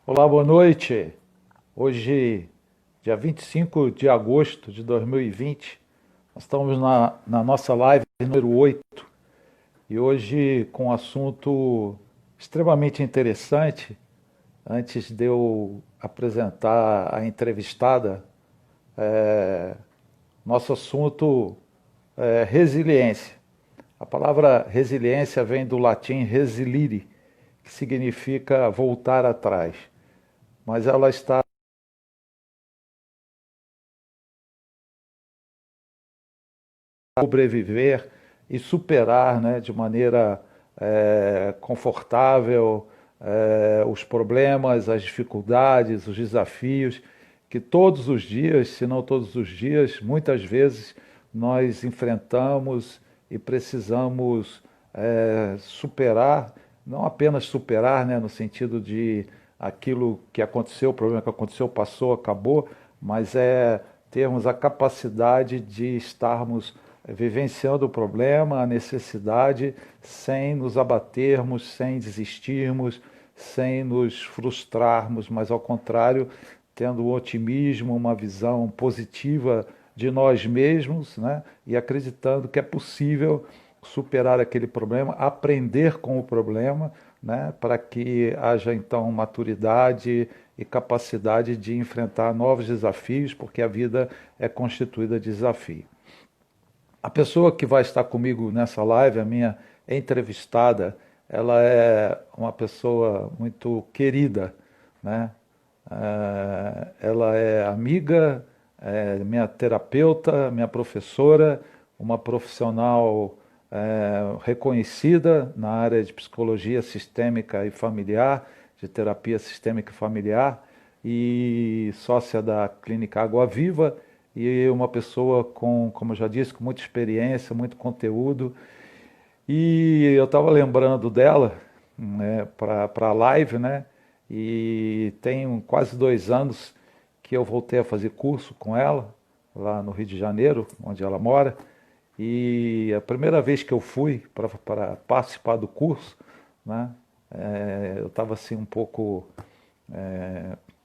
Olá, boa noite. Hoje, dia 25 de agosto de 2020, nós estamos na nossa live número 8 e hoje com um assunto extremamente interessante. Antes de eu apresentar a entrevistada, nosso assunto é resiliência. A palavra resiliência vem do latim resilire, que significa voltar atrás, mas ela está sobreviver e superar, né, de maneira confortável os problemas, as dificuldades, os desafios que todos os dias, se não todos os dias, muitas vezes nós enfrentamos e precisamos superar, não apenas superar, né, no sentido de aquilo que aconteceu, o problema que aconteceu, passou, acabou, mas termos a capacidade de estarmos vivenciando o problema, a necessidade, sem nos abatermos, sem desistirmos, sem nos frustrarmos, mas ao contrário, tendo um otimismo, uma visão positiva de nós mesmos, né? E acreditando que é possível superar aquele problema, aprender com o problema, né? Para que haja então maturidade e capacidade de enfrentar novos desafios, porque a vida é constituída de desafio. A pessoa que vai estar comigo nessa live, a minha entrevistada, ela é uma pessoa muito querida, né? Ela é amiga, é minha terapeuta, minha professora, uma profissional reconhecida na área de psicologia sistêmica e familiar, de terapia sistêmica e familiar, e sócia da Clínica Água Viva, e uma pessoa com, como eu já disse, com muita experiência, muito conteúdo. E eu estava lembrando dela, né, para a live, né? E tem quase 2 anos que eu voltei a fazer curso com ela, lá no Rio de Janeiro, onde ela mora. E a primeira vez que eu fui para participar do curso, né, eu estava assim um pouco,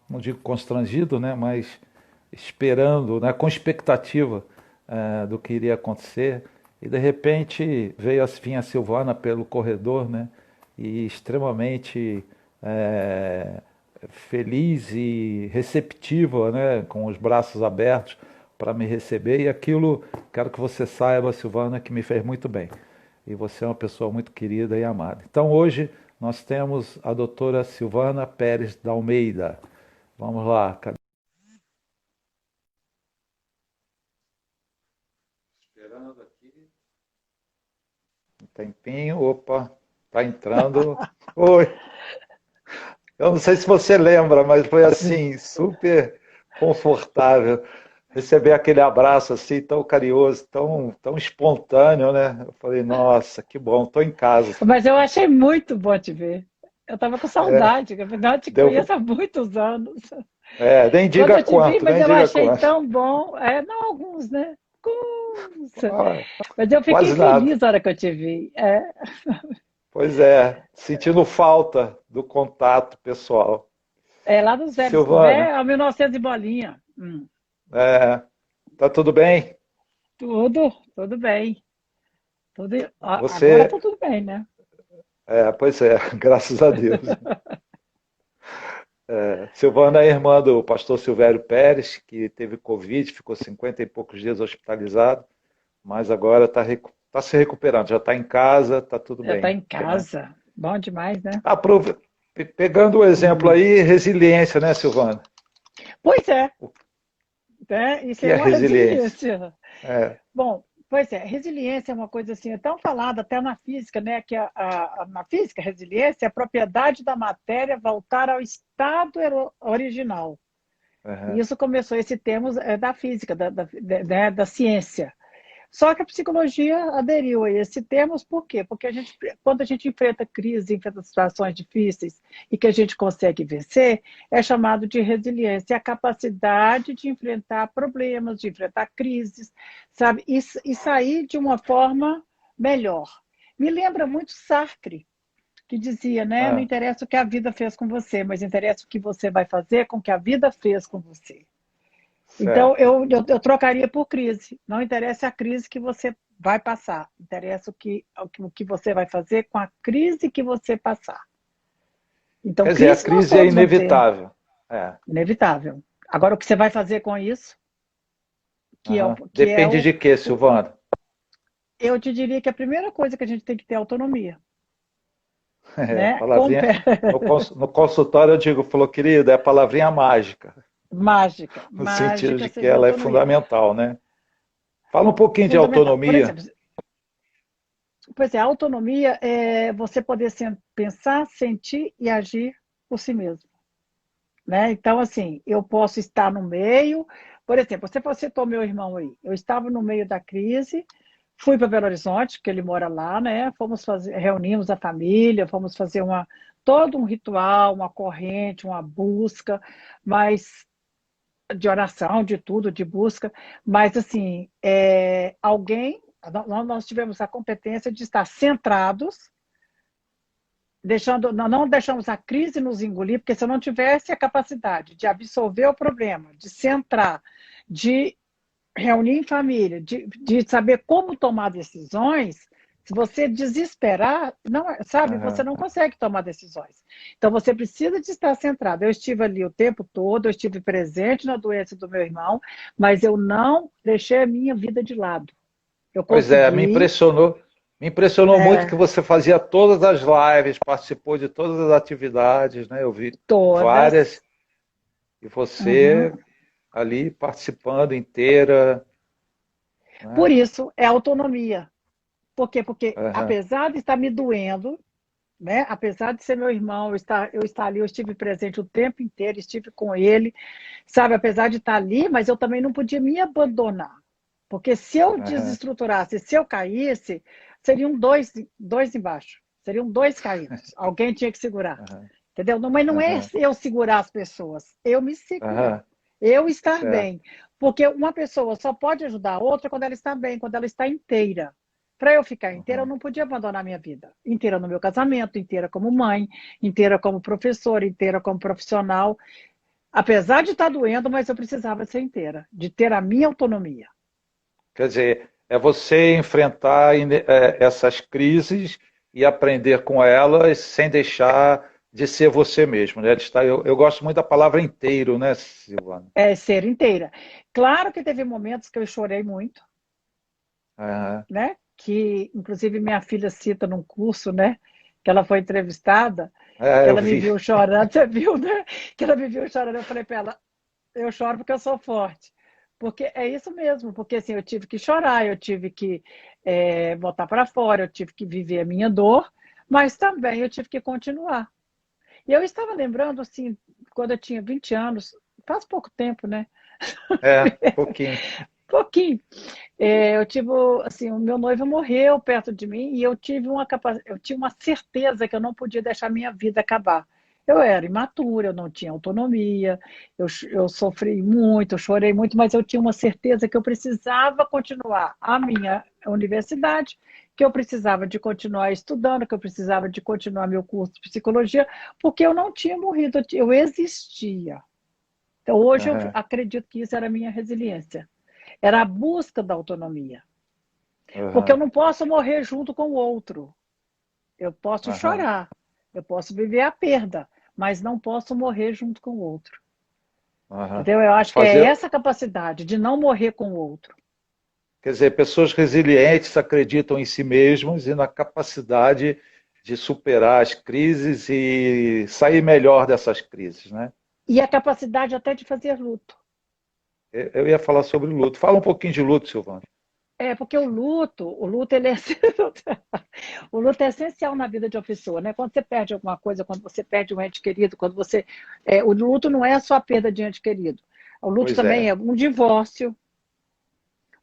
não digo constrangido, né, mas esperando, né, com expectativa do que iria acontecer. E de repente veio vinha a Silvana pelo corredor, né, e extremamente feliz e receptiva, né, com os braços abertos para me receber. E aquilo, quero que você saiba, Silvana, que me fez muito bem. E você é uma pessoa muito querida e amada. Então hoje nós temos a doutora Silvana Pérez da Almeida. Vamos lá, cadê? Esperando aqui um tempinho. Opa, tá entrando. Oi. Eu não sei se você lembra, mas foi assim, super confortável receber aquele abraço assim, tão carinhoso, tão espontâneo, né? Eu falei, nossa, que bom, estou em casa. Mas eu achei muito bom te ver. Eu estava com É, saudade, que afinal eu te deu, conheço há muitos anos. nem Quando diga eu te vi, quanto, mas nem eu diga achei quanto. tão bom. Não alguns, né? Alguns. Ah, Mas eu fiquei quase nada. feliz na hora que eu te vi. Pois é, sentindo falta do contato pessoal. Lá dos velhos, Silvana, a 1900 e bolinha. tá tudo bem? Tudo bem. Agora tá Você, tudo bem, né? pois é, graças a Deus. Silvana é irmã do pastor Silvério Pérez, que teve Covid, ficou 50 e poucos dias hospitalizado, mas agora tá se recuperando, já está em casa, está tudo Já tá bem. em Né? casa. Bom demais, né? Pegando o exemplo Hum. aí, resiliência, né, Silvana? Pois é, O né? Isso que é é uma resiliência? resiliência. É, Bom, pois é, resiliência é uma coisa assim, é tão falada até na física, né? Que na física, resiliência é a propriedade da matéria voltar ao estado original. E uhum. isso começou, esse termo é da física, da ciência. Só que a psicologia aderiu a esse termo, por quê? Porque quando a gente enfrenta crises, enfrenta situações difíceis e que a gente consegue vencer, é chamado de resiliência, é a capacidade de enfrentar problemas, de enfrentar crises, sabe? E sair de uma forma melhor. Me lembra muito Sartre, que dizia, né? Não Ah, interessa o que a vida fez com você, mas interessa o que você vai fazer com o que a vida fez com você. Então, certo. eu trocaria por crise. Não interessa a crise que você vai passar, interessa o que você vai fazer com a crise que você passar. Então, Quer dizer, a crise nós crise é todos vamos ter, inevitável. É, inevitável. Agora, o que você vai fazer com isso, aham. que é Depende de quê, Silvana? eu te diria que a primeira coisa que a gente tem que ter é autonomia, É, né? palavrinha. No consultório eu digo, falou, querida, é a palavrinha mágica, Mágica, no sentido mágica de que seria ela é autonomia. fundamental, né? Fala um pouquinho de Fundamental. Por autonomia. exemplo, pois é, a autonomia é você poder pensar, sentir e agir por si mesmo, né? Então, assim, eu posso estar no meio, por exemplo, você citou meu irmão aí, eu estava no meio da crise, fui para Belo Horizonte, que ele mora lá, né? Fomos fazer, reunimos a família, fomos fazer todo um ritual, uma corrente, uma busca, mas de oração, de tudo, de busca, mas assim, nós tivemos a competência de estar centrados, não deixamos a crise nos engolir, porque se eu não tivesse a capacidade de absorver o problema, de centrar, de reunir em família, de saber como tomar decisões, se você desesperar, não, sabe, você Aham. não consegue tomar decisões. Então você precisa de estar centrado. Eu estive ali o tempo todo, eu estive presente na doença do meu irmão, mas eu não deixei a minha vida de lado. Eu Pois é, consegui, me impressionou muito que é, você fazia todas as lives, participou de todas as atividades, né? Eu vi todas. várias, e você Uhum. ali participando inteira, Por né? isso é autonomia. Por quê? Porque Aham, apesar de estar me doendo, né? Apesar de ser meu irmão, eu estar ali, eu estive presente o tempo inteiro, estive com ele, sabe? Apesar de estar ali, mas eu também não podia me abandonar. Porque se eu aham, desestruturasse, se eu caísse, seriam dois embaixo, seriam dois caídos. Alguém tinha que segurar. aham, Entendeu? Não, mas não é aham, eu segurar as pessoas, eu me segurar. aham, Eu estar certo. bem. Porque uma pessoa só pode ajudar a outra quando ela está bem, quando ela está inteira. Para eu ficar inteira, eu Uhum. não podia abandonar a minha vida. Inteira no meu casamento, inteira como mãe, inteira como professora, inteira como profissional. Apesar de estar doendo, mas eu precisava ser inteira, de ter a minha autonomia. Quer dizer, é você enfrentar essas crises e aprender com elas sem deixar de ser você mesmo, né? Eu gosto muito da palavra inteiro, né, Silvana? É ser inteira. Claro que teve momentos que eu chorei muito, Aham. né? Que inclusive minha filha cita num curso, né? Que ela foi entrevistada, que É, eu ela me vi. viu chorando, você viu, né? Que ela me viu chorando, eu falei para ela, eu choro porque eu sou forte. Porque é isso mesmo, porque assim, eu tive que chorar, eu tive que botar para fora, eu tive que viver a minha dor, mas também eu tive que continuar. E eu estava lembrando, assim, quando eu tinha 20 anos, faz pouco tempo, né? É, pouquinho. Pouquinho. Eu tive, assim, o meu noivo morreu perto de mim e eu tinha uma certeza que eu não podia deixar minha vida acabar. Eu era imatura, eu não tinha autonomia, eu sofri muito, eu chorei muito, mas eu tinha uma certeza que eu precisava continuar a minha universidade, que eu precisava de continuar estudando, que eu precisava de continuar meu curso de psicologia, porque eu não tinha morrido, eu existia. Então, hoje eu Aham, acredito que isso era a minha resiliência. Era a busca da autonomia. Porque eu aham, não posso morrer junto com o outro. Eu posso aham, chorar, eu posso viver a perda, mas não posso morrer junto com o outro. aham. Entendeu? Eu acho que é Fazer, essa capacidade de não morrer com o outro. quer dizer, pessoas resilientes acreditam em si mesmas e na capacidade de superar as crises e sair melhor dessas crises, né? E a capacidade até de fazer luto. Eu ia falar sobre luto. Fala um pouquinho de luto, Silvana. Porque o luto ele é, o luto é essencial na vida de uma pessoa, né? Quando você perde alguma coisa, quando você perde um ente querido, o luto não é só a perda de ente querido. O luto Pois também é. é um divórcio.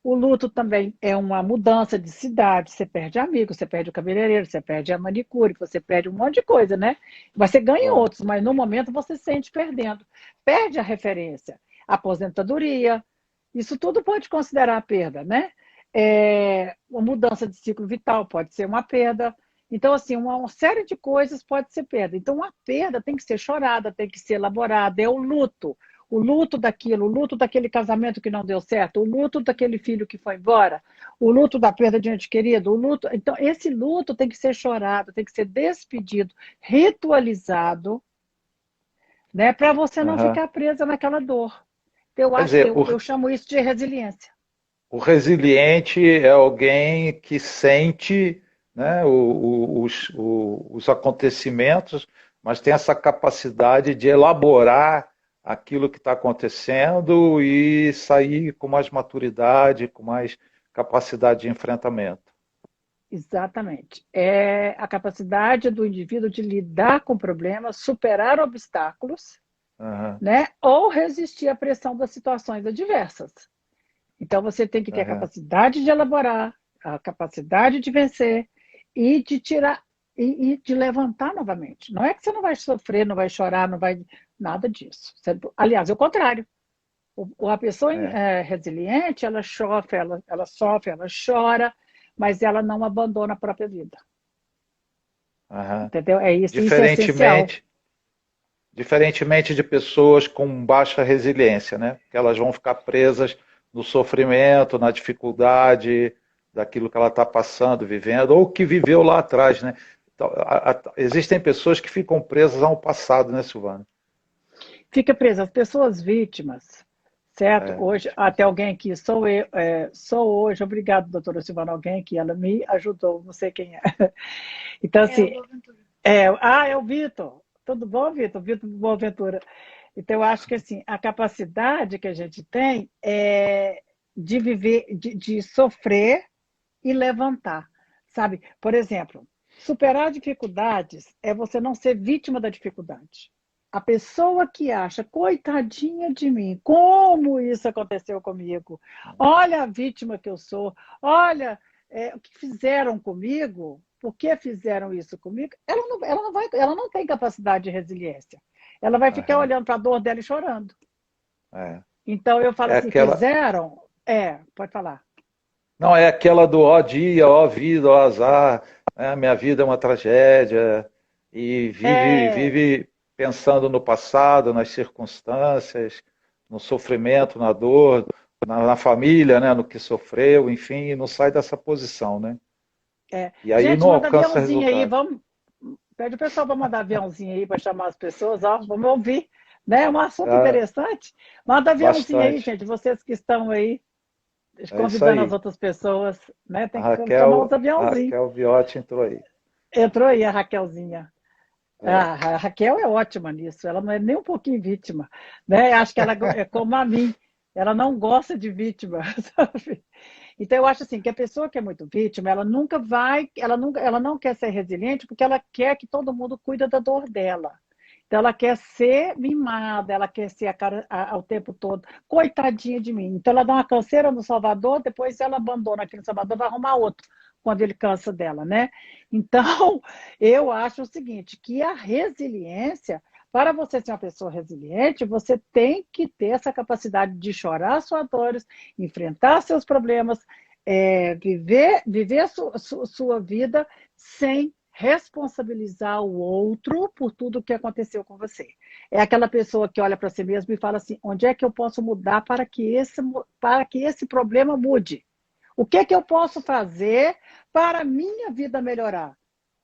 O luto também é uma mudança de cidade. Você perde amigos, você perde o cabeleireiro, você perde a manicure, você perde um monte de coisa, né? Mas você ganha Ah, outros, mas no momento você se sente perdendo. Perde a referência, a aposentadoria. Isso tudo pode considerar a perda, né? Uma mudança de ciclo vital pode ser uma perda. Então, assim, uma série de coisas pode ser perda. Então, a perda tem que ser chorada, tem que ser elaborada. É o luto daquilo, o luto daquele casamento que não deu certo, o luto daquele filho que foi embora, o luto da perda de um ente querido, o luto. Então, esse luto tem que ser chorado, tem que ser despedido, ritualizado, né, para você não Aham. ficar presa naquela dor. Eu Quer acho, dizer, eu chamo isso de resiliência. o resiliente é alguém que sente, né, os acontecimentos, mas tem essa capacidade de elaborar aquilo que está acontecendo e sair com mais maturidade, com mais capacidade de enfrentamento. Exatamente. É a capacidade do indivíduo de lidar com problemas, superar obstáculos, Aham, né? Ou resistir à pressão das situações adversas. Então você tem que ter a aham, capacidade de elaborar, a capacidade de vencer e de tirar e de levantar novamente. Não é que você não vai sofrer, não vai chorar, não vai nada disso. Aliás, é o contrário. A pessoa é, resiliente, ela sofre, ela chora, mas ela não abandona a própria vida. aham. Entendeu? É isso é essencial. Diferentemente, diferentemente de pessoas com baixa resiliência, né? Que elas vão ficar presas no sofrimento, na dificuldade daquilo que ela está passando, vivendo, ou que viveu lá atrás, né? Então, existem pessoas que ficam presas ao passado, né, Silvana? Fica presa. As pessoas vítimas, certo? É, Hoje, até alguém aqui, sou eu, sou hoje, obrigado, doutora Silvana, alguém que ela me ajudou, não sei quem é. Então, assim, é o Vitor. Tudo bom, Vitor? Vitor Boaventura. Então, eu acho que assim, a capacidade que a gente tem é de viver, de sofrer e levantar, sabe? Por exemplo, superar dificuldades é você não ser vítima da dificuldade. A pessoa que acha, coitadinha de mim, como isso aconteceu comigo? Olha a vítima que eu sou, olha o que fizeram comigo, por que fizeram isso comigo? Ela não tem capacidade de resiliência. Ela vai ficar aham, olhando para a dor dela e chorando. é. Então eu falo É assim, aquela, fizeram? Pode falar. não, é aquela do ó dia, ó vida, ó azar, né? Minha vida é uma tragédia, e É, vive pensando no passado, nas circunstâncias, no sofrimento, na dor, na família, né? No que sofreu, enfim, e não sai dessa posição, né? E aí Gente, não manda alcança aviãozinho aí, resultado. vamos. Pede o pessoal para mandar aviãozinho aí para chamar as pessoas, ó, vamos ouvir. Né? É um assunto É, interessante. Manda aviãozinho aí, bastante. gente, vocês que estão aí É isso convidando as aí. outras pessoas, né? A Tem que chamar os A aviãozinhos. Raquel Viotti entrou aí. Entrou aí a Raquelzinha. É. A Raquel é ótima nisso, ela não é nem um pouquinho vítima, né? Acho que ela é como a mim, ela não gosta de vítima, sabe? Então eu acho assim que a pessoa que é muito vítima, ela não quer ser resiliente porque ela quer que todo mundo cuide da dor dela. Então ela quer ser mimada, ela quer ser ao tempo todo, coitadinha de mim. Então ela dá uma canseira no Salvador, depois ela abandona aqui no Salvador, vai arrumar outro quando ele cansa dela, né? Então, eu acho o seguinte, que a resiliência, para você ser uma pessoa resiliente, você tem que ter essa capacidade de chorar suas dores, enfrentar seus problemas, viver a sua vida sem responsabilizar o outro por tudo que aconteceu com você. É aquela pessoa que olha para si mesmo e fala assim: onde é que eu posso mudar para que esse problema mude? O que é que eu posso fazer para a minha vida melhorar?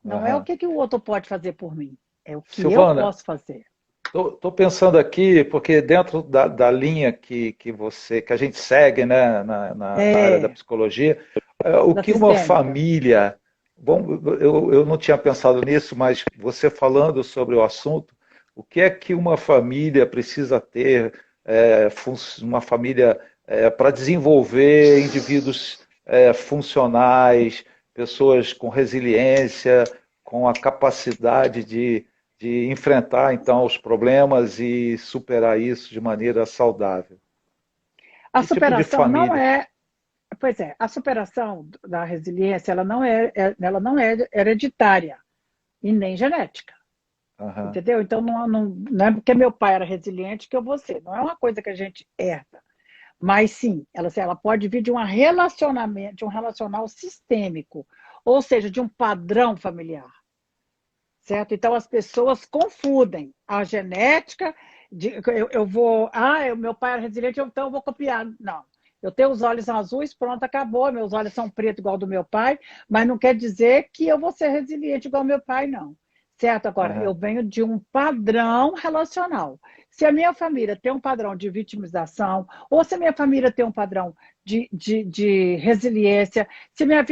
Não é o Aham. que, que o outro pode fazer por mim, é o que eu Silvana, posso fazer. estou pensando aqui, porque dentro da linha que a gente segue, né, na área da É, psicologia, o da que uma sistêmica. família. Bom, eu não tinha pensado nisso, mas você falando sobre o assunto, o que é que uma família precisa ter, uma família para desenvolver indivíduos funcionais, pessoas com resiliência, com a capacidade de enfrentar então os problemas e superar isso de maneira saudável. A Que tipo de superação não família? é, pois é, a superação da resiliência, ela não é hereditária e nem genética. Aham, Entendeu? Então não é porque meu pai era resiliente que eu vou ser. Não é uma coisa que a gente herda. Mas sim, ela pode vir de um relacionamento, de um relacional sistêmico, ou seja, de um padrão familiar, certo? Então as pessoas confundem a genética, eu vou, meu pai era resiliente, então eu vou copiar. Não. Eu tenho os olhos azuis, pronto, acabou. Meus olhos são pretos igual do meu pai, mas não quer dizer que eu vou ser resiliente igual ao meu pai, não. Certo? Agora, eu Aham. venho de um padrão relacional. Se a minha família tem um padrão de vitimização, ou se a minha família tem um padrão de resiliência, se minha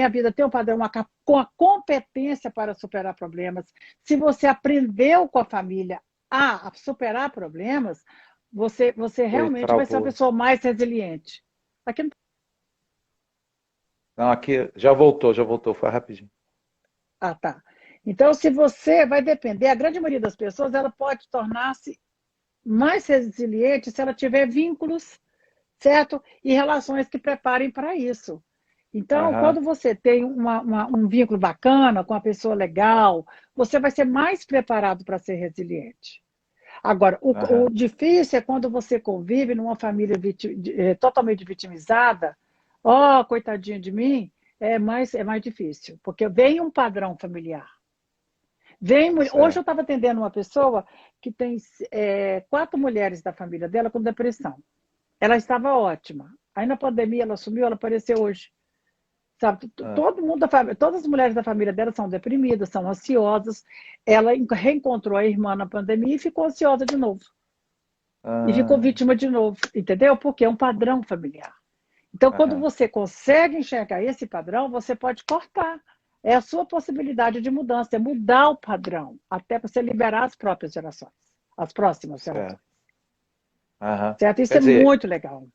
vida tem um padrão com a competência para superar problemas, se você aprendeu com a família a superar problemas, você Oi, realmente vai ser uma travou. pessoa mais resiliente. Aqui, Não, aqui já voltou, foi rapidinho. tá. Então, se você vai depender, a grande maioria das pessoas, ela pode tornar-se mais resiliente se ela tiver vínculos, certo? E relações que preparem para isso. Então, Aham, quando você tem um vínculo bacana com uma pessoa legal, você vai ser mais preparado para ser resiliente. Agora, o aham, difícil é quando você convive numa família totalmente vitimizada. Oh, coitadinho de mim, é mais difícil, porque vem um padrão familiar. Hoje eu certo. estava atendendo uma pessoa que tem 4 mulheres da família dela com depressão. Ela estava ótima. Aí na pandemia ela sumiu, ela apareceu hoje. Sabe, Ah, todo mundo da família, todas as mulheres da família dela são deprimidas, são ansiosas. Ela reencontrou a irmã na pandemia e ficou ansiosa de novo. E ficou ah, vítima de novo, entendeu? Porque é um padrão familiar. Então, quando aham, você consegue enxergar esse padrão, você pode cortar. É a sua possibilidade de mudança, é mudar o padrão, até para você liberar as próprias gerações, as próximas gerações. certo. Aham. Certo? Isso Quer é dizer, muito legal.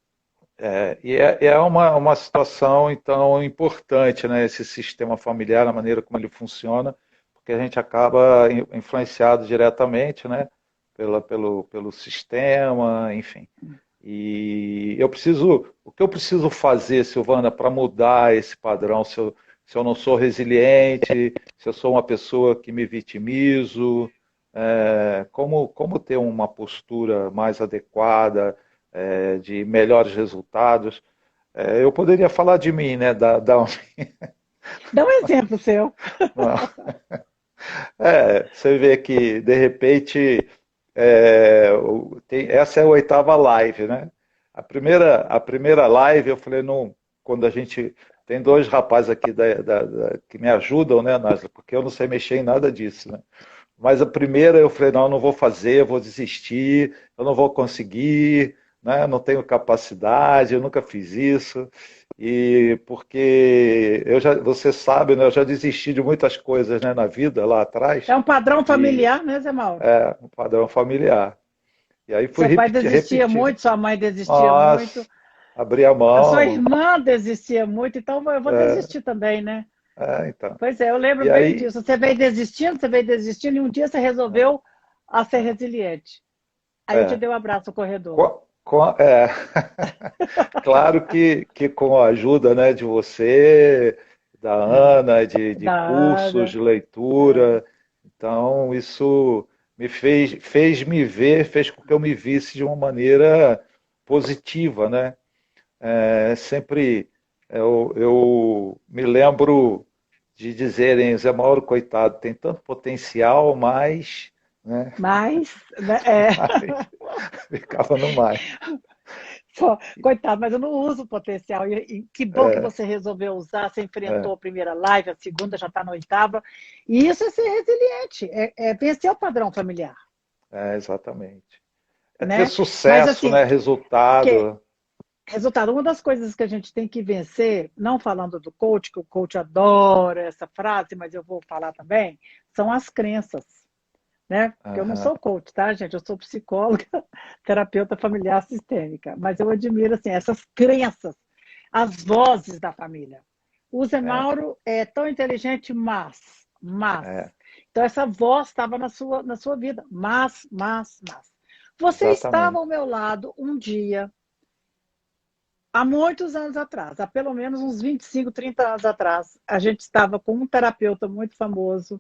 é uma situação, então, importante, né? Esse sistema familiar, a maneira como ele funciona, porque a gente acaba influenciado diretamente, né? Pelo sistema, enfim. E o que eu preciso fazer, Silvana, para mudar esse padrão? Se eu não sou resiliente, se eu sou uma pessoa que me vitimizo, como ter uma postura mais adequada, de melhores resultados? Eu poderia falar de mim, né? Dá um exemplo seu. Você vê que, de repente, essa é a oitava live, né? A primeira live, eu falei, não, quando a gente. Tem dois rapazes aqui que me ajudam, né, Náslia, porque eu não sei mexer em nada disso, né? Mas a primeira eu falei, não, eu não vou fazer, eu vou desistir, eu não vou conseguir, né? Não tenho capacidade, eu nunca fiz isso. E porque você sabe, né, eu já desisti de muitas coisas, né, na vida lá atrás, É um padrão de familiar, né, Zé Mauro? um padrão familiar. E aí fui Seu pai repetir, desistia repetir. muito, sua mãe desistia muito, Nossa, abri a a sua mão. irmã desistia muito, então eu vou desistir também, né? Então. Pois é, eu lembro E bem aí, disso. Você veio desistindo, e um dia você resolveu a ser resiliente. Aí eu te é, dei um abraço no corredor. com claro que com a ajuda, né, de você, da É, Ana, de cursos nada. de leitura, então isso fez me ver, fez com que eu me visse de uma maneira positiva, né? Sempre eu me lembro de dizerem, Zé Mauro, coitado, tem tanto potencial, mas, né, Mas, né, é, ficava no mais. pô, coitado, mas eu não uso o potencial. E que bom que você resolveu usar. Você enfrentou É, a primeira live, a segunda já está na oitava. E isso é ser resiliente, é vencer o padrão familiar, exatamente. É ter né? Mas sucesso, assim, né? que Resultado. resultado, uma das coisas que a gente tem que vencer, não falando do coach, que o coach adora essa frase, mas eu vou falar também, são as crenças, né? Porque eu não Aham, sou coach, tá, gente? Eu sou psicóloga, terapeuta familiar sistêmica, mas eu admiro assim essas crenças, as vozes da família. O Zé é, Mauro é tão inteligente, mas. é, Então essa voz estava na sua vida, mas. Você estava exatamente. ao meu lado um dia, há muitos anos atrás, há pelo menos uns 25, 30 anos atrás, a gente estava com um terapeuta muito famoso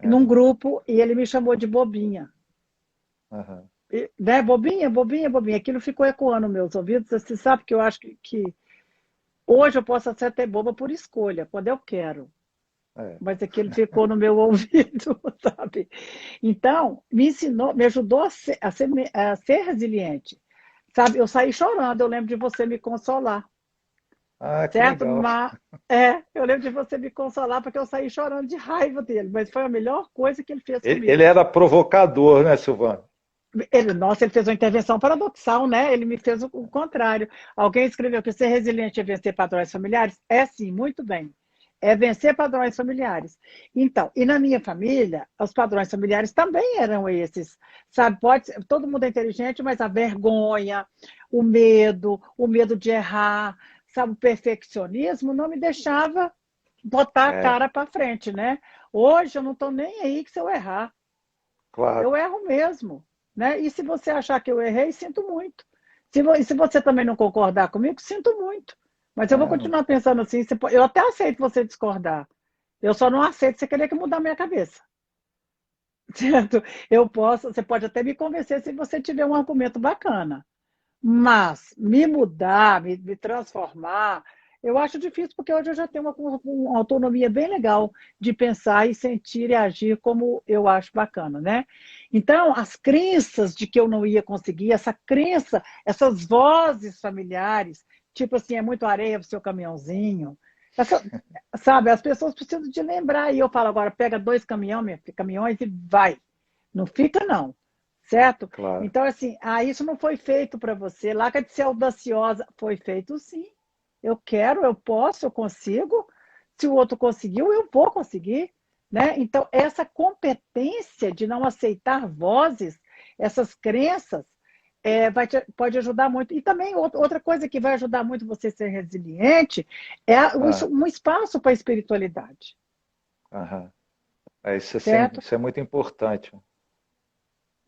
num É, grupo e ele me chamou de bobinha. aham, Né? Bobinha, bobinha, bobinha. Aquilo ficou ecoando nos meus ouvidos. Você sabe que eu acho que Hoje eu posso até boba por escolha, quando eu quero. É. Mas aquilo ficou no meu ouvido, sabe? Então, me ensinou, me ajudou a ser resiliente. Sabe, eu saí chorando, eu lembro de você me consolar, Ah, que certo? legal. Mas, eu lembro de você me consolar porque eu saí chorando de raiva dele, mas foi a melhor coisa que ele fez Ele comigo. era provocador, né, Silvano? Nossa, ele fez uma intervenção paradoxal, né? Ele me fez o contrário. Alguém escreveu que ser resiliente é vencer padrões familiares? É sim, muito bem. É vencer padrões familiares. Então, e na minha família, os padrões familiares também eram esses. Sabe, todo mundo é inteligente, mas a vergonha, o medo de errar, sabe, o perfeccionismo não me deixava botar a É, cara para frente, né? Hoje eu não estou nem aí que se eu errar. claro. Eu erro mesmo, né? E se você achar que eu errei, sinto muito. Se você também não concordar comigo, sinto muito. Mas eu vou É, não- continuar pensando assim. Eu até aceito você discordar. Eu só não aceito você querer que mudar a minha cabeça. Certo? Você pode até me convencer se você tiver um argumento bacana. Mas me mudar, me transformar, eu acho difícil, porque hoje eu já tenho uma autonomia bem legal de pensar e sentir e agir como eu acho bacana, né? Então, as crenças de que eu não ia conseguir, essa crença, essas vozes familiares, tipo assim, é muito areia para o seu caminhãozinho. Essa, sabe, as pessoas precisam de lembrar. E eu falo agora, pega dois caminhões e vai. Não fica, não. Certo? claro. Então, assim, isso não foi feito para você. Larga de ser audaciosa. Foi feito sim. Eu quero, eu posso, eu consigo. Se o outro conseguiu, eu vou conseguir. Né? Então, essa competência de não aceitar vozes, essas crenças, pode ajudar muito. E também outra coisa que vai ajudar muito você a ser resiliente é Ah, um espaço para a espiritualidade. aham. Certo? Isso é muito importante.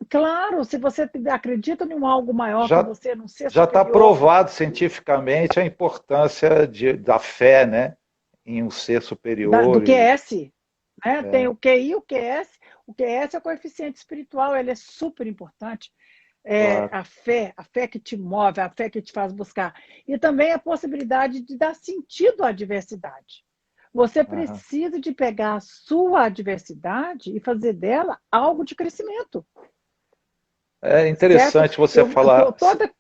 Claro, se você acredita em algo maior que Já você, num ser já está superior, provado cientificamente a importância da fé, né, em um ser do superior. QS, né? Tem É, o QI, o QS. O QS é o coeficiente espiritual, ele é super importante. claro. A fé que te move, a fé que te faz buscar. E também a possibilidade de dar sentido à adversidade. Você Aham. precisa de pegar a sua adversidade e fazer dela algo de crescimento, É certo? interessante Toda.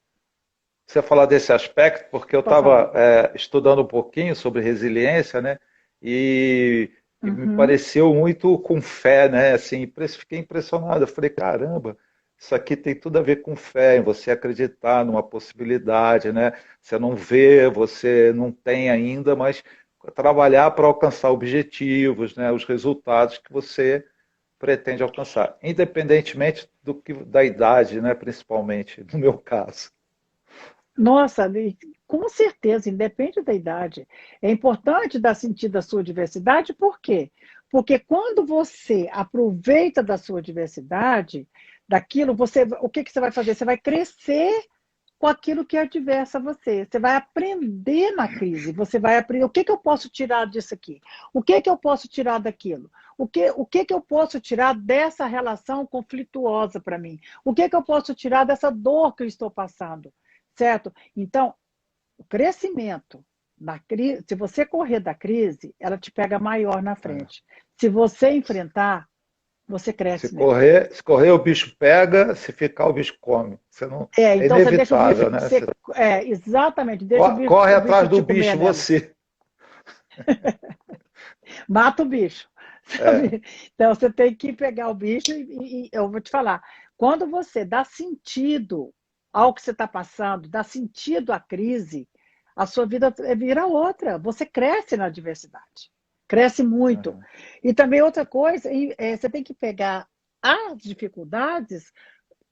você falar desse aspecto, porque eu Pode falar. estava estudando um pouquinho sobre resiliência, né? E me Uhum. pareceu muito com fé, né? Assim, fiquei impressionado. Eu falei, caramba, isso aqui tem tudo a ver com fé, em você acreditar numa possibilidade, né? Você não vê, você não tem ainda, mas trabalhar para alcançar objetivos, né? Os resultados que você pretende alcançar, independentemente da idade, né? Principalmente, no meu caso. Nossa, com certeza, independe da idade. É importante dar sentido à sua diversidade, por quê? Porque quando você aproveita da sua diversidade, daquilo, o que você vai fazer? Você vai crescer com aquilo que é adverso a você. Você vai aprender na crise. Você vai aprender o que eu posso tirar disso aqui? O que eu posso tirar daquilo? O que eu posso tirar dessa relação conflituosa para mim? O que eu posso tirar dessa dor que eu estou passando? Certo? Então, o crescimento na crise, se você correr da crise, ela te pega maior na É. frente. Se você enfrentar, você cresce nela. Se correr o bicho pega, se ficar o bicho come. Você não, é Então você deixa o bicho, inevitável, né? Você exatamente, deixa corre o bicho atrás do te comer bicho nela. você. Mata o bicho. É, Sabe? Então você tem que pegar o bicho e eu vou te falar, quando você dá sentido ao que você está passando, dá sentido à crise, a sua vida vira outra. Você cresce na diversidade. Cresce muito. uhum. E também outra coisa, você tem que pegar as dificuldades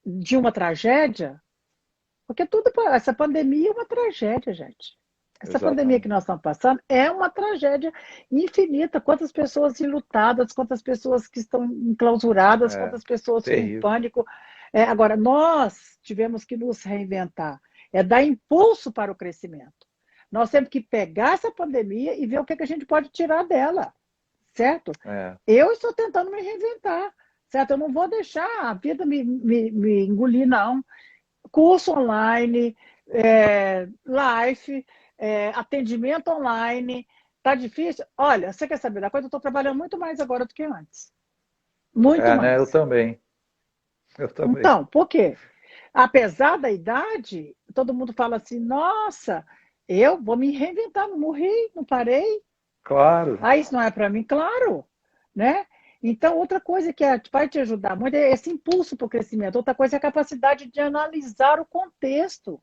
de uma tragédia, porque essa pandemia é uma tragédia, gente. Essa pandemia que Exatamente. nós estamos passando é uma tragédia infinita. Quantas pessoas enlutadas, quantas pessoas que estão enclausuradas, É, quantas pessoas com terrível. pânico. Agora, nós tivemos que nos reinventar, dar impulso para o crescimento. Nós temos que pegar essa pandemia e ver o que a gente pode tirar dela, certo? É, Eu estou tentando me reinventar, certo? Eu não vou deixar a vida me engolir, não. Curso online, live, atendimento online. Tá difícil? Olha, você quer saber da coisa? Eu estou trabalhando muito mais agora do que antes. Muito É, né? Eu mais. também. Eu também. Então, por quê? Apesar da idade, todo mundo fala assim, nossa, eu vou me reinventar, não morri, não parei. Claro. Ah, isso não é para mim? Claro, né? Então, outra coisa que vai te ajudar muito é esse impulso para o crescimento. Outra coisa é a capacidade de analisar o contexto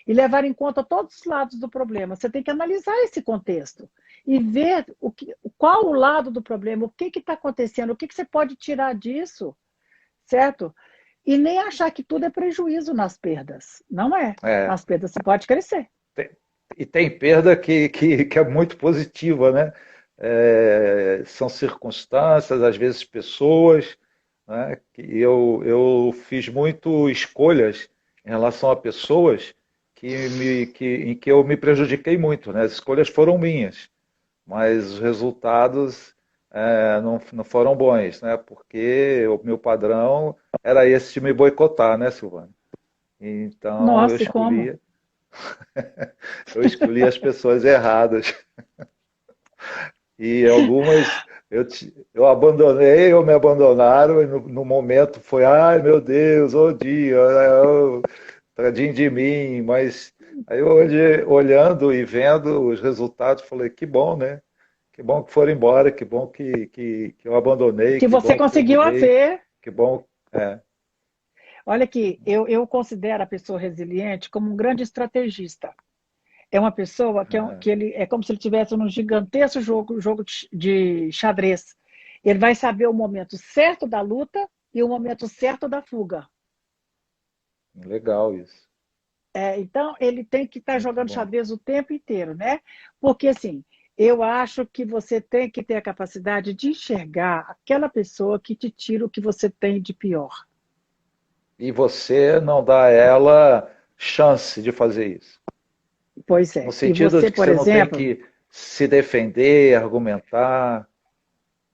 e levar em conta todos os lados do problema. Você tem que analisar esse contexto e ver qual o lado do problema, o que está acontecendo, o que você pode tirar disso, certo? E nem achar que tudo é prejuízo nas perdas. Não é. É. Nas perdas você pode crescer. Tem- e tem perda que é muito positiva, né? É, são circunstâncias, às vezes pessoas, né? Que eu fiz muito escolhas em relação a pessoas em que eu me prejudiquei muito, né? As escolhas foram minhas, mas os resultados não foram bons, né? Porque o meu padrão era esse de me boicotar, né, Silvana? Então Nossa, e como? eu escolhi as pessoas erradas. E algumas eu abandonei ou me abandonaram, e no momento foi, ai meu Deus, ô dia, tadinho de mim. Mas aí hoje, olhando e vendo os resultados, falei, que bom, né? Que bom que foram embora, que bom que eu abandonei, Que que você bom que eu conseguiu mudei, haver. que bom. É, Olha aqui, eu considero a pessoa resiliente como um grande estrategista. É uma pessoa que ele é como se ele tivesse num gigantesco jogo de xadrez. Ele vai saber o momento certo da luta e o momento certo da fuga. legal isso. Então, ele tem que estar Muito jogando bom. xadrez o tempo inteiro, né? Porque, assim, eu acho que você tem que ter a capacidade de enxergar aquela pessoa que te tira o que você tem de pior. E você não dá a ela chance de fazer isso. Pois No é. E sentido você, de que por você não tem exemplo, que se defender, argumentar.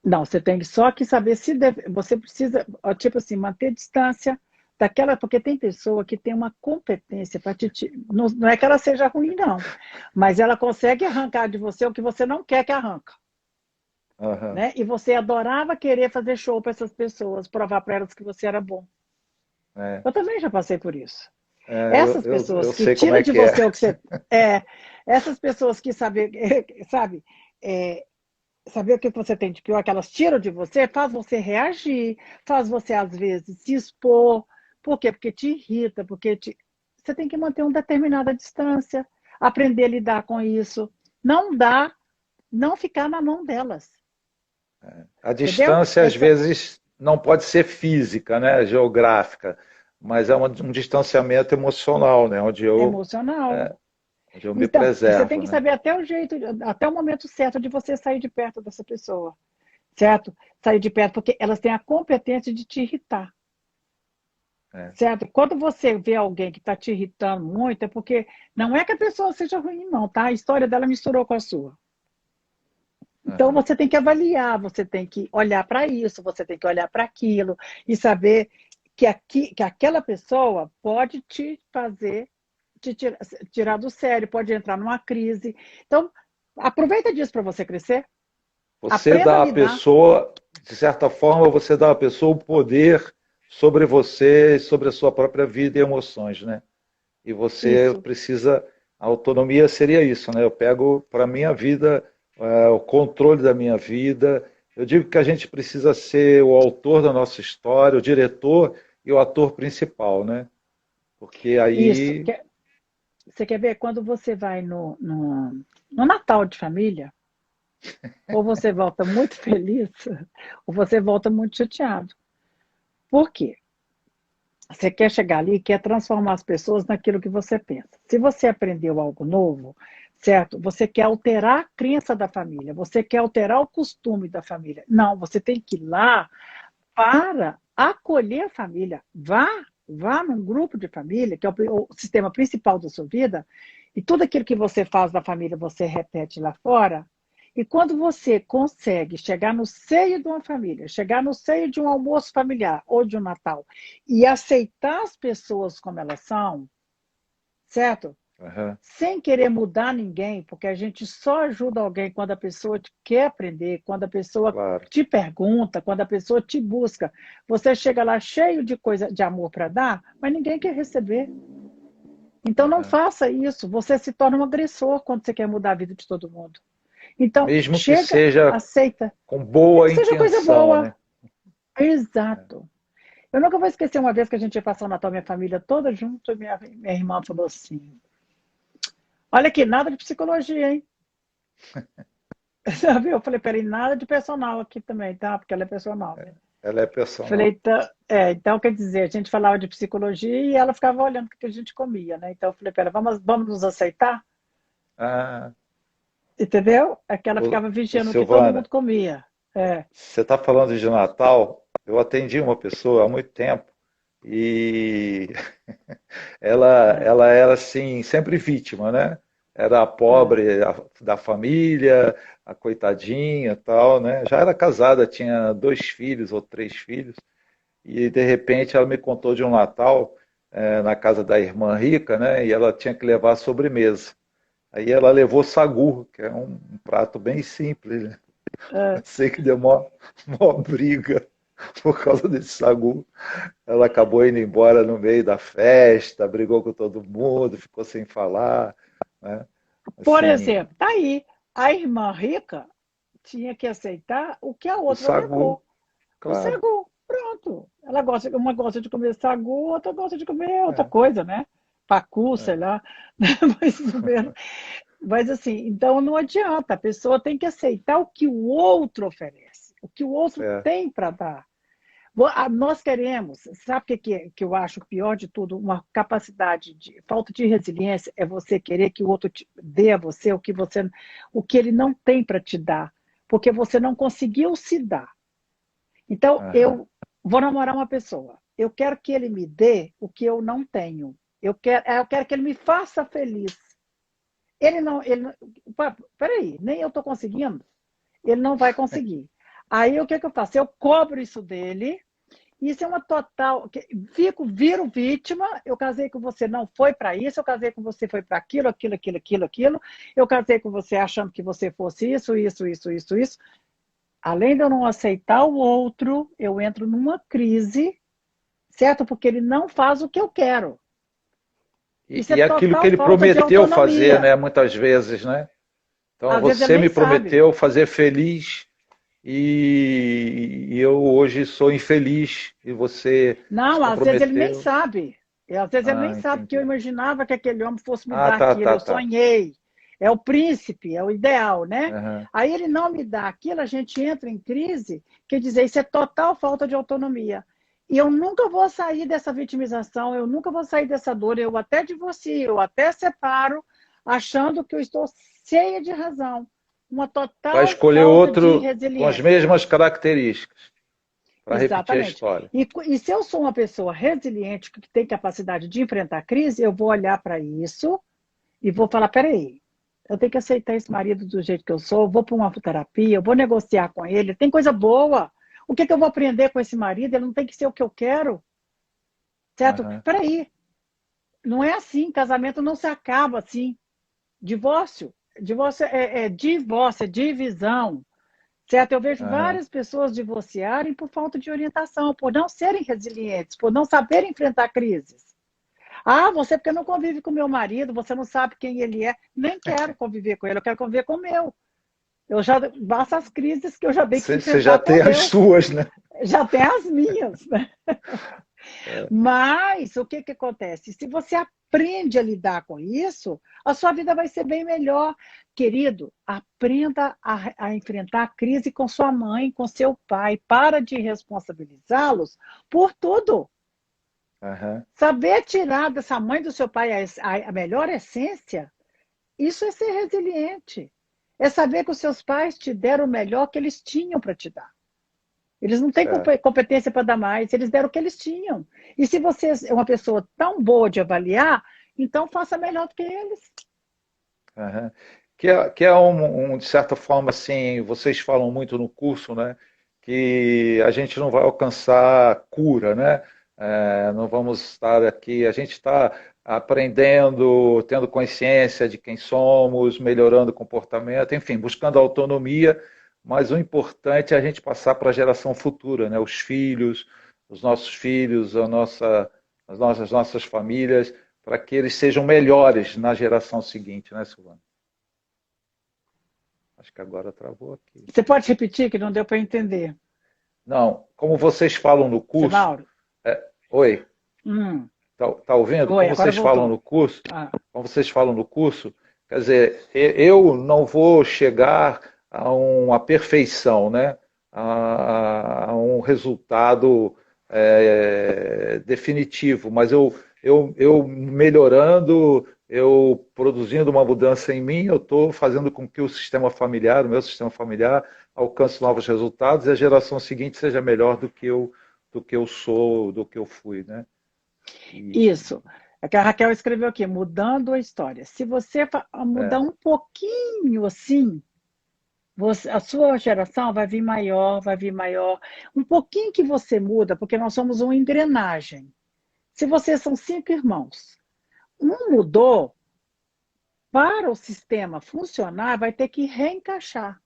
não, você tem só que saber se você precisa, ó, tipo assim, manter distância daquela, porque tem pessoa que tem uma competência para não, não é que ela seja ruim, não, mas ela consegue arrancar de você o que você não quer que arranca. Aham. Né? E você adorava querer fazer show para essas pessoas, provar para elas que você era bom. É, Eu também já passei por isso. é, Essas eu pessoas que sei como tiram é de que é. você o que você é, essas pessoas que sabem, sabe, é, saber o que você tem de pior, que elas tiram de você, faz você reagir, faz você às vezes se expor. Por quê? Porque te irrita, você tem que manter uma determinada distância, aprender a lidar com isso, não dá, não ficar na mão delas, A entendeu? distância, às vezes, não pode ser física, né, geográfica, mas é um distanciamento emocional, né, Emocional. onde eu me Então, você tem preservo, que né? saber até o jeito, até o momento certo de você sair de perto dessa pessoa, certo? Sair de perto, porque elas têm a competência de te irritar, É, certo? Quando você vê alguém que está te irritando muito, é porque não é que a pessoa seja ruim, não, tá? A história dela misturou com a sua. Então, aham. você tem que avaliar, você tem que olhar para isso, você tem que olhar para aquilo e saber que aquela pessoa pode te fazer tirar do sério, pode entrar numa crise. Então, aproveita disso para você crescer. Você Aprenda a dá à lidar. pessoa, de certa forma, você dá à pessoa o poder sobre você, sobre a sua própria vida e emoções, né? E você Isso, precisa, a autonomia seria isso, né? Eu pego para a minha vida o controle da minha vida. Eu digo que a gente precisa ser o autor da nossa história, o diretor e o ator principal, né? Porque isso. aí, Você quer ver? Quando você vai no Natal de família, ou você volta muito feliz, ou você volta muito chateado. Por quê? Você quer chegar ali e quer transformar as pessoas naquilo que você pensa. Se você aprendeu algo novo, certo? Você quer alterar a crença da família, você quer alterar o costume da família. Não, você tem que ir lá para acolher a família. Vá num grupo de família, que é o sistema principal da sua vida, e tudo aquilo que você faz na família, você repete lá fora. E quando você consegue chegar no seio de uma família, chegar no seio de um almoço familiar ou de um Natal, e aceitar as pessoas como elas são, certo? Aham, sem querer mudar ninguém, porque a gente só ajuda alguém quando a pessoa quer aprender, quando a pessoa claro. te pergunta, quando a pessoa te busca. Você chega lá cheio de coisa, de amor para dar, mas ninguém quer receber. Então não Aham. faça isso. Você se torna um agressor quando você quer mudar a vida de todo mundo. Então, Mesmo que chega, seja aceita. com Nem boa que seja coisa intenção, boa. né? Exato. Eu nunca vou esquecer uma vez que a gente ia passar o Natal, minha família toda junto, e minha irmã falou assim: Olha aqui, nada de psicologia, hein? Sabe? Eu falei, peraí, nada de personal aqui também, tá? Porque ela é personal, né? Ela é Falei, personal. então quer dizer, a gente falava de psicologia e ela ficava olhando o que a gente comia, né? Então eu falei, pera, vamos nos aceitar? Ah, Entendeu? É que ela ô, ficava ô, vigiando o que todo Silvana, mundo comia. É. você está falando de Natal? Eu atendi uma pessoa há muito tempo e ela era assim, sempre vítima, né? Era a É. pobre da família, a coitadinha e tal, né? Já era casada, tinha 2 filhos ou 3 filhos, e de repente ela me contou de um Natal na casa da irmã rica, né? E ela tinha que levar a sobremesa. Aí ela levou sagu, que é um prato bem simples, né? Eu É. sei que deu mó briga por causa desse sagu. Ela acabou indo embora no meio da festa, brigou com todo mundo, ficou sem falar, né? Por Assim, exemplo, tá aí, a irmã rica tinha que aceitar o que a o outra sagu, levou. O claro. sagu, pronto. Uma gosta de comer sagu, outra gosta de comer outra É, coisa, né? Pacu, sei é, lá. Mas, mas assim, então não adianta, a pessoa tem que aceitar o que o outro oferece, o que o outro certo. tem para dar. Nós queremos, sabe o que eu acho pior de tudo? Uma capacidade de falta de resiliência é você querer que o outro dê a você o que ele não tem para te dar, porque você não conseguiu se dar. Então, Aham, eu vou namorar uma pessoa. Eu quero que ele me dê o que eu não tenho. Eu quero que ele me faça feliz. Peraí, nem eu estou conseguindo. Ele não vai conseguir. Aí o que, que eu faço? Eu cobro isso dele. Isso é uma total. Viro vítima. Eu casei com você, não foi para isso. Eu casei com você, foi para aquilo, aquilo, aquilo, aquilo, aquilo. Eu casei com você achando que você fosse isso, isso, isso, isso, isso. Além de eu não aceitar o outro, eu entro numa crise, certo? Porque ele não faz o que eu quero. Isso é e aquilo que total ele falta de prometeu fazer, autonomia. né, muitas vezes, né? Então Às vezes ele você nem me sabe. prometeu fazer feliz e eu hoje sou infeliz e você se Não, às vezes ele nem comprometeu. sabe. Às vezes ele nem Ah, sabe que eu entendi. imaginava que aquele homem fosse me Ah, dar tá, aquilo. tá, Eu tá. sonhei. É o príncipe, é o ideal, né? Aham, Aí ele não me dá aquilo, a gente entra em crise, quer dizer, isso é total falta de autonomia. E eu nunca vou sair dessa vitimização, eu nunca vou sair dessa dor, eu até divorcio, eu até separo, achando que eu estou cheia de razão. Uma vai total escolher falta de outro com as resiliência. mesmas características para repetir a Exatamente. história. E se eu sou uma pessoa resiliente, que tem capacidade de enfrentar a crise, eu vou olhar para isso e vou falar: peraí, eu tenho que aceitar esse marido do jeito que eu sou, vou para uma terapia, eu vou negociar com ele, tem coisa boa. O que, que eu vou aprender com esse marido? Ele não tem que ser o que eu quero, certo? Aham, Peraí, não é assim, casamento não se acaba assim. Divórcio, divórcio, é divisão. Certo? Eu vejo aham. várias pessoas divorciarem por falta de orientação, por não serem resilientes, por não saberem enfrentar crises. Ah, você porque não convive com meu marido, você não sabe quem ele é. Nem quero conviver com ele, eu quero conviver com o meu. Eu já basta as crises que eu já tenho que Você já enfrentar com tem o as meu. suas, né? Já tem as minhas, né? É, Mas o que, que acontece? Se você aprende a lidar com isso, a sua vida vai ser bem melhor. Querido, aprenda a enfrentar a crise com sua mãe, com seu pai. Para de responsabilizá-los por tudo. aham, Saber tirar dessa mãe do seu pai a melhor essência, isso é ser resiliente. É saber que os seus pais te deram o melhor que eles tinham para te dar. Eles não têm certo. competência para dar mais, eles deram o que eles tinham. E se você é uma pessoa tão boa de avaliar, então faça melhor do que eles. Aham. Que é de certa forma, assim, vocês falam muito no curso, né? Que a gente não vai alcançar cura, né? Não vamos estar aqui, a gente está aprendendo, tendo consciência de quem somos, melhorando o comportamento, enfim, buscando autonomia, mas o importante é a gente passar para a geração futura, né? Os filhos, os nossos filhos, as nossas famílias, para que eles sejam melhores na geração seguinte, né, Silvana? Acho que agora travou aqui. Você pode repetir que não deu para entender? Não, como vocês falam no Você, curso, Mauro? oi, Hum. tá ouvindo? Oi, Como agora vocês falam voltou. no curso, Ah, como vocês falam no curso, quer dizer, eu não vou chegar a uma perfeição, né? A um resultado definitivo, mas eu melhorando, eu produzindo uma mudança em mim, eu estou fazendo com que o sistema familiar, o meu sistema familiar, alcance novos resultados e a geração seguinte seja melhor do que eu sou, do que eu fui, né? E, isso. É que a Raquel escreveu aqui, mudando a história. Se você mudar é, um pouquinho assim, a sua geração vai vir maior, vai vir maior. Um pouquinho que você muda, porque nós somos uma engrenagem. Se vocês são 5 irmãos, um mudou, para o sistema funcionar, vai ter que reencaixar.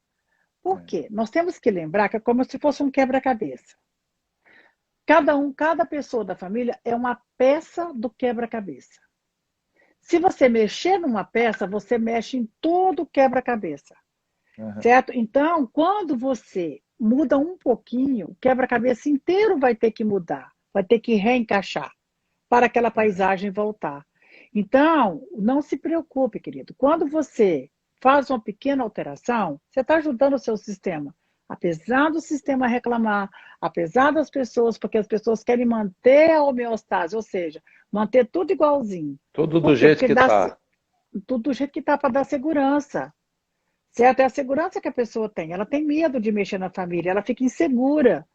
Por é, quê? Nós temos que lembrar que é como se fosse um quebra-cabeça. Cada pessoa da família é uma peça do quebra-cabeça. Se você mexer numa peça, você mexe em todo o quebra-cabeça. uhum, Certo? Então, quando você muda um pouquinho, o quebra-cabeça inteiro vai ter que mudar, vai ter que reencaixar para aquela é. paisagem voltar. Então, não se preocupe, querido. Quando você faz uma pequena alteração, você está ajudando o seu sistema. Apesar do sistema reclamar, apesar das pessoas, porque as pessoas querem manter a homeostase, ou seja, manter tudo igualzinho. Tudo do Por quê? jeito Porque que dá está. tudo do jeito que está para dar segurança. Certo? É a segurança que a pessoa tem. Ela tem medo de mexer na família, ela fica insegura.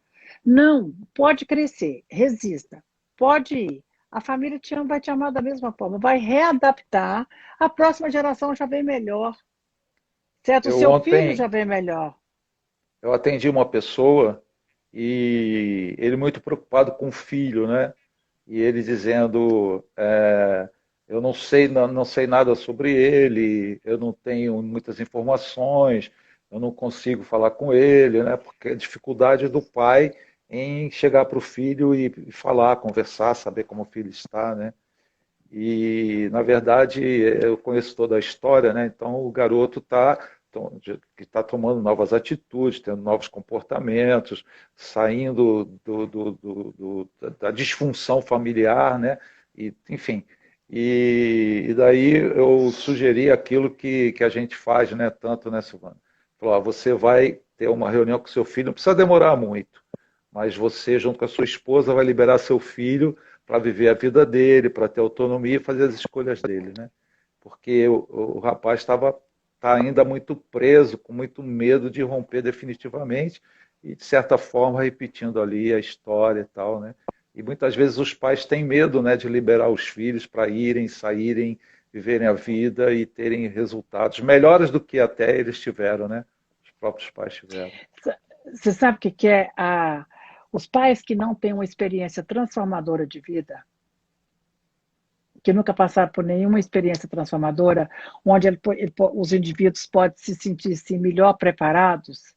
Não, pode crescer, resista, pode ir. A família te ama, vai te amar da mesma forma, vai readaptar. A próxima geração já vem melhor, certo? O Eu seu filho ontem já vem melhor. eu atendi uma pessoa e ele muito preocupado com o filho, né? E ele dizendo, eu não sei, não sei nada sobre ele, eu não tenho muitas informações, eu não consigo falar com ele, né? Porque a dificuldade do pai em chegar para o filho e falar, conversar, saber como o filho está, né? E, na verdade, eu conheço toda a história, né? Então, o garoto está tomando novas atitudes, tendo novos comportamentos, saindo da disfunção familiar, né? E, enfim, e daí eu sugeri aquilo que a gente faz, né? Tanto, né, Silvana? Falou, você vai ter uma reunião com seu filho, não precisa demorar muito, mas você, junto com a sua esposa, vai liberar seu filho para viver a vida dele, para ter autonomia e fazer as escolhas dele, né? Porque o rapaz tá ainda muito preso, com muito medo de romper definitivamente e, de certa forma, repetindo ali a história e tal, né? E muitas vezes os pais têm medo, né, de liberar os filhos para irem, saírem, viverem a vida e terem resultados melhores do que até eles tiveram, né? Os próprios pais tiveram. Você sabe o que é os pais que não têm uma experiência transformadora de vida, que nunca passaram por nenhuma experiência transformadora, onde os indivíduos podem se sentir assim, melhor preparados.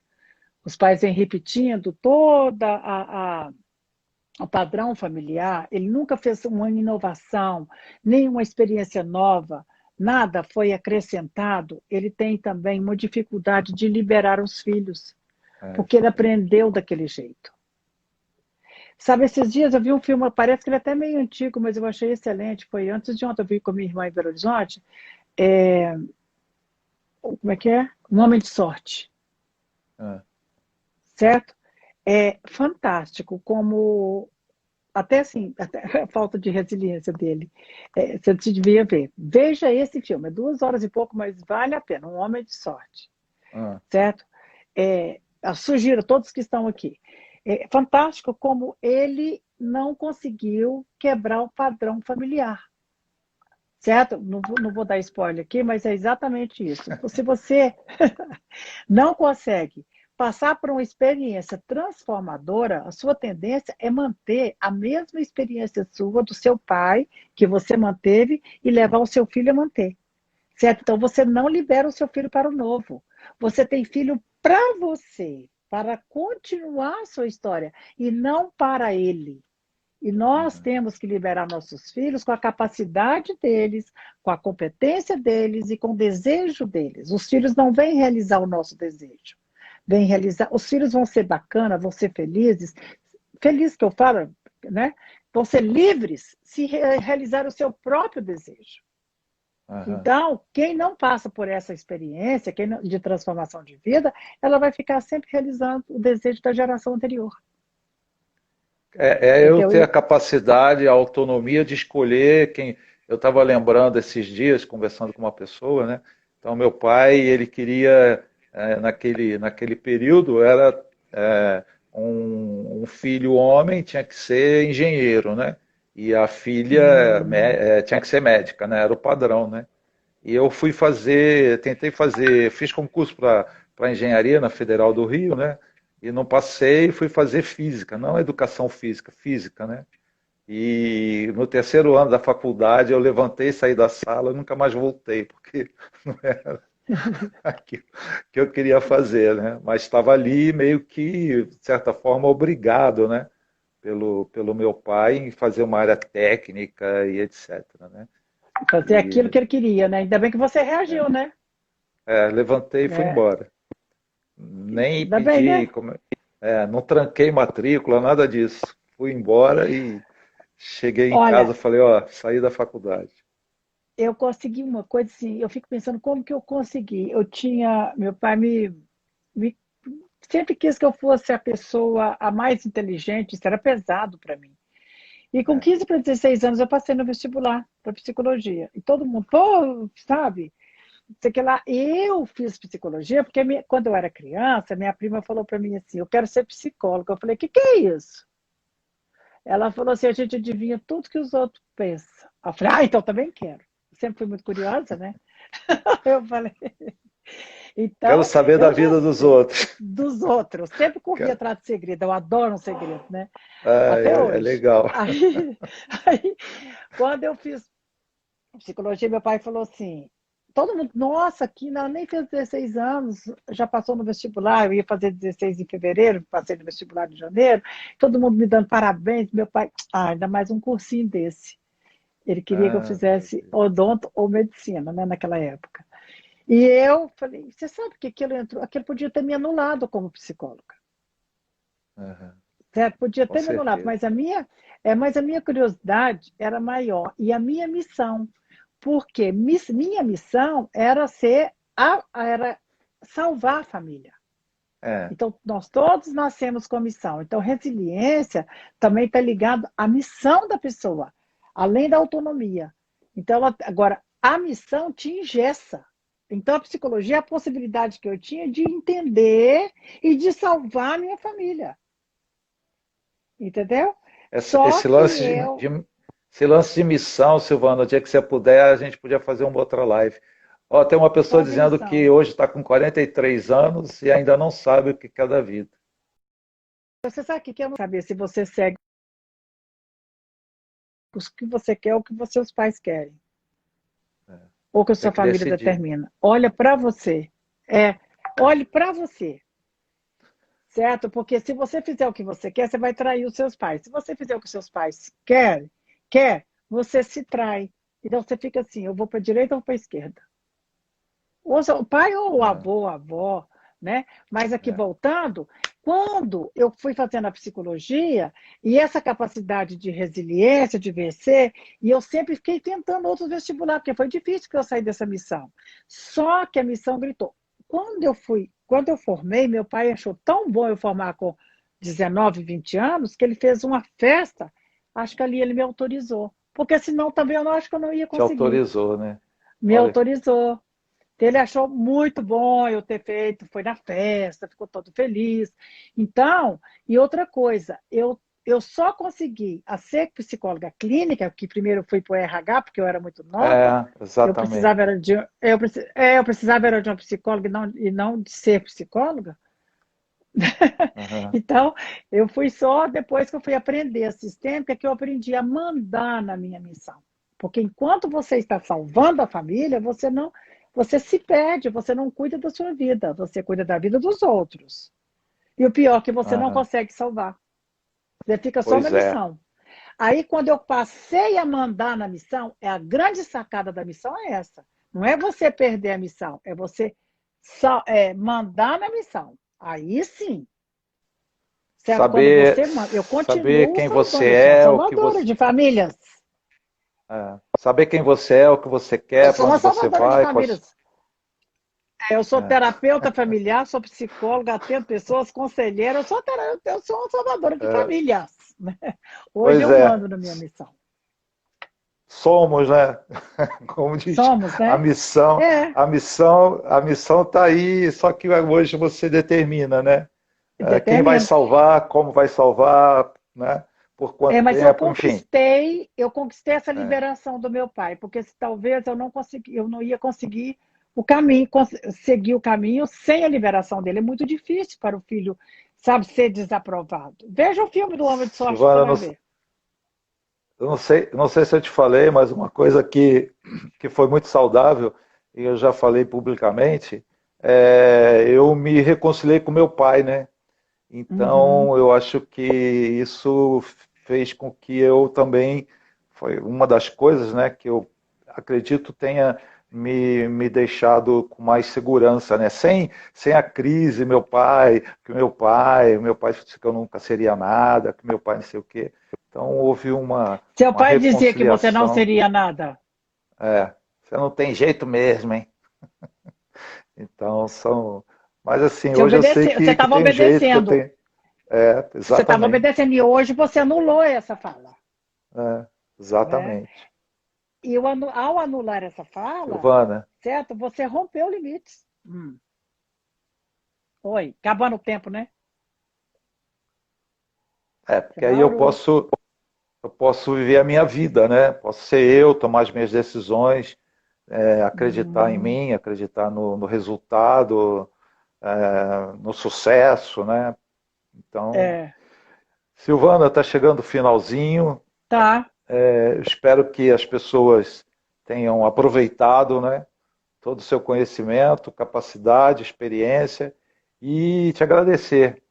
Os pais vêm repetindo toda o padrão familiar, ele nunca fez uma inovação, nenhuma experiência nova, nada foi acrescentado, ele tem também uma dificuldade de liberar os filhos, É, porque isso ele aí. aprendeu daquele jeito. Sabe, esses dias eu vi um filme, parece que ele é até meio antigo, mas eu achei excelente. Foi antes de ontem, eu vi com a minha irmã em Belo Horizonte. É, como é que é? Um Homem de Sorte, É, certo? É fantástico como até assim, até a falta de resiliência dele. Você devia ver. Veja esse filme, é 2 horas e pouco, mas vale a pena. Um Homem de Sorte, é, certo? Sugiro a todos que estão aqui. É fantástico como ele não conseguiu quebrar o padrão familiar. Certo? Não vou dar spoiler aqui, mas é exatamente isso. Se você não consegue passar por uma experiência transformadora, a sua tendência é manter a mesma experiência sua do seu pai, que você manteve, e levar o seu filho a manter. Certo? Então, você não libera o seu filho para o novo. Você tem filho para você, para continuar a sua história, e não para ele. E nós Uhum. temos que liberar nossos filhos com a capacidade deles, com a competência deles e com o desejo deles. Os filhos não vêm realizar o nosso desejo. Vêm realizar. Os filhos vão ser bacanas, vão ser felizes. Felizes que eu falo, né? Vão ser livres se realizar o seu próprio desejo. Aham. Então, quem não passa por essa experiência de transformação de vida, ela vai ficar sempre realizando o desejo da geração anterior. É eu Entendeu? ter a capacidade, a autonomia de escolher quem. Eu estava lembrando esses dias, conversando com uma pessoa, né? Então, meu pai, ele queria, naquele período, era um filho homem, tinha que ser engenheiro, né? E a filha tinha que ser médica, né? Era o padrão, né? E eu fui fazer, tentei fazer, fiz concurso para engenharia na Federal do Rio, né? E não passei, fui fazer física, não educação física, física, né? E no terceiro ano da faculdade eu levantei, saí da sala, nunca mais voltei, porque não era aquilo que eu queria fazer, né? Mas estava ali meio que, de certa forma, obrigado, né? Pelo meu pai em fazer uma área técnica e etc, né? Fazer aquilo E que ele queria, né? Ainda bem que você reagiu, né? levantei e fui É, embora. Nem ainda bem, pedi, né? não tranquei matrícula, nada disso. Fui embora e cheguei em casa, Olha, falei, ó, saí da faculdade. eu consegui uma coisa assim, eu fico pensando como que eu consegui. Meu pai me sempre quis que eu fosse a pessoa a mais inteligente, isso era pesado para mim. E com É. 15 para 16 anos eu passei no vestibular para psicologia. E todo mundo, pô, sabe? Sei que lá, eu fiz psicologia porque quando eu era criança, minha prima falou para mim assim: eu quero ser psicóloga. Eu falei: que é isso? Ela falou assim: a gente adivinha tudo que os outros pensam. Eu falei: então também quero. Sempre fui muito curiosa, né? Eu falei: Quero então, saber da eu já vida dos sei outros. dos outros. Sempre corri atrás de segredo. Eu adoro um segredo, né? Até É hoje. legal. Aí, quando eu fiz psicologia, meu pai falou assim: todo mundo, nossa, aqui não, nem fez 16 anos, já passou no vestibular, eu ia fazer 16 em fevereiro, passei no vestibular de janeiro, todo mundo me dando parabéns, meu pai, ainda mais um cursinho desse. Ele queria que eu Ah, meu fizesse Deus. odonto ou medicina, né, naquela época. E eu falei, você sabe que aquilo podia ter me anulado como psicóloga. Aham, Certo? Podia com ter me anulado, certeza. mas a minha curiosidade era maior e a minha missão, porque minha missão era era salvar a família. É, Então, nós todos nascemos com missão. Então, resiliência também está ligado à missão da pessoa, além da autonomia. Então, agora, a missão te engessa. Então, a psicologia é a possibilidade que eu tinha de entender e de salvar a minha família. Entendeu? esse, Só esse que lance eu. esse lance de missão, Silvano, o dia que você puder, a gente podia fazer uma outra live. Ó, tem uma pessoa Qual que é a dizendo que missão? hoje está com 43 anos e ainda não sabe o que é da vida. Você sabe o que eu não saber se você segue o que você quer ou o que seus pais querem, ou o que a Tem sua que família decidir. determina. Olha para você. É, olhe para você, certo? Porque se você fizer o que você quer, você vai trair os seus pais. Se você fizer o que os seus pais você se trai. Então você fica assim, eu vou para a direita ou para a esquerda. Ou o pai ou o Ah, avô, a avó, né? Mas aqui é. voltando, quando eu fui fazendo a psicologia e essa capacidade de resiliência, de vencer, e eu sempre fiquei tentando outros vestibulares, porque foi difícil que eu sair dessa missão. Só que a missão gritou. Quando eu formei, meu pai achou tão bom eu formar com 19, 20 anos, que ele fez uma festa, acho que ali ele me autorizou. Porque senão também eu não acho que eu não ia Te conseguir. autorizou, né? Me Olha, autorizou. Ele achou muito bom eu ter feito, foi na festa, ficou todo feliz. Então, e outra coisa, eu só consegui a ser psicóloga clínica, que primeiro fui para o RH, porque eu era muito nova, eu exatamente. precisava era de, eu precisava era de uma psicóloga e não de ser psicóloga, Aham. Então, eu fui só depois que eu fui aprender a sistêmica que eu aprendi a mandar na minha missão. Porque enquanto você está salvando a família, você se perde, você não cuida da sua vida, você cuida da vida dos outros. E o pior é que você não Aham. consegue salvar. Você fica só na Pois é. missão. Aí, quando eu passei a mandar na missão, a grande sacada da missão é essa. Não é você perder a missão, é você mandar na missão. Aí sim, certo? Quando Saber, você manda, eu saber continuo quem você salvando, eu sou uma é, o que salvadora você, de famílias. saber quem você é, o que você Eu quer, sou para uma onde você salvadora de vai, famílias. Eu sou é. terapeuta familiar, sou psicóloga, atendo pessoas, conselheira, eu sou uma salvadora de É. famílias. Hoje Pois eu é, mando na minha missão. somos, né? Como diz, Somos, né? É, a missão está aí, só que hoje você determina, né? Quem vai determina. salvar, como vai salvar, né? Por quanto Mas tempo, enfim. eu conquistei essa É. liberação do meu pai, porque talvez eu não ia conseguir o caminho, seguir o caminho sem a liberação dele. É muito difícil para o filho, sabe, ser desaprovado. Veja o filme do Homem de Sorte que você Silvana, vai ver. eu não sei se eu te falei, mas uma coisa que foi muito saudável, e eu já falei publicamente, eu me reconciliei com meu pai, né? Uhum. Então, eu acho que isso fez com que eu também, foi uma das coisas, né, que eu acredito tenha me deixado com mais segurança, né? Sem a crise, meu pai disse que eu nunca seria nada, que meu pai não sei o quê. Então, houve Seu uma pai dizia que você não reconciliação. seria nada. Você não tem jeito mesmo, hein? Então, são. Mas assim, Você hoje eu sei você que estava tem jeito, que eu obedecendo. tenho. Você estava Exatamente. obedecendo e hoje você anulou essa fala, É, né? exatamente. E ao anular essa fala, Silvana, certo? Você rompeu limites. Oi, acabando o tempo, né? Você porque aí Mauro. eu posso viver a minha vida, né? Posso ser eu, tomar as minhas decisões, acreditar em Hum, mim, acreditar no resultado, no sucesso, né? Então, é, Silvana, está chegando o finalzinho. tá. Eu espero que as pessoas tenham aproveitado, né, todo o seu conhecimento, capacidade, experiência e te agradecer.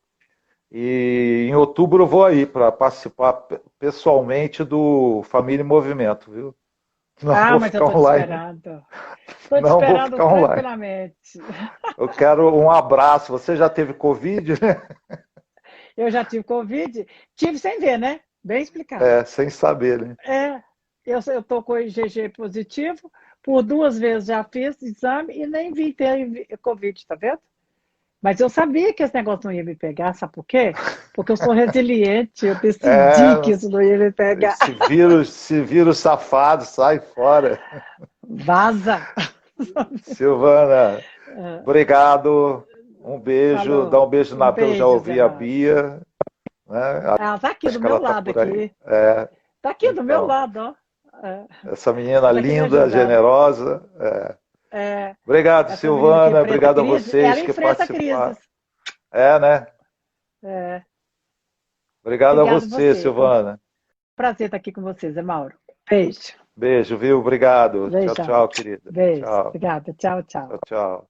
E em outubro eu vou aí para participar pessoalmente do Família em Movimento, viu? Não Ah, vou mas eu ficar tô te online. esperando. Tô te Não vou esperando ficar online. tranquilamente. Eu quero um abraço. Você já teve Covid, né? Eu já tive Covid, tive sem ver, né? Bem explicado. Sem saber, né? É, eu tô com IgG positivo, por 2 vezes já fiz exame e nem vi ter Covid, tá vendo? Mas eu sabia que esse negócio não ia me pegar, sabe por quê? Porque eu sou resiliente, eu decidi que É, isso não ia me pegar. esse vírus safado, sai fora. Vaza! Silvana, obrigado. Um beijo. Dá Falou. um beijo Um na Bia, eu já beijo, ouvi a Zé. Bia, né? Ela tá aqui Acho do que meu ela está lado por aí. aqui. Tá aqui do meu Então, lado, ó. É, essa menina ela tá aqui me linda, ajudando. generosa. É, Obrigado, essa menina que Silvana. enfrenta Obrigado a crise, vocês ela que enfrenta participaram. crises. Né? É, Obrigado a obrigado você, você. Foi um Silvana. prazer estar aqui com você, Zé Mauro. Beijo. Beijo, viu? Obrigado. Tchau, Beijão. tchau, querida. Beijo. Tchau, Obrigada. Tchau, tchau. tchau, tchau.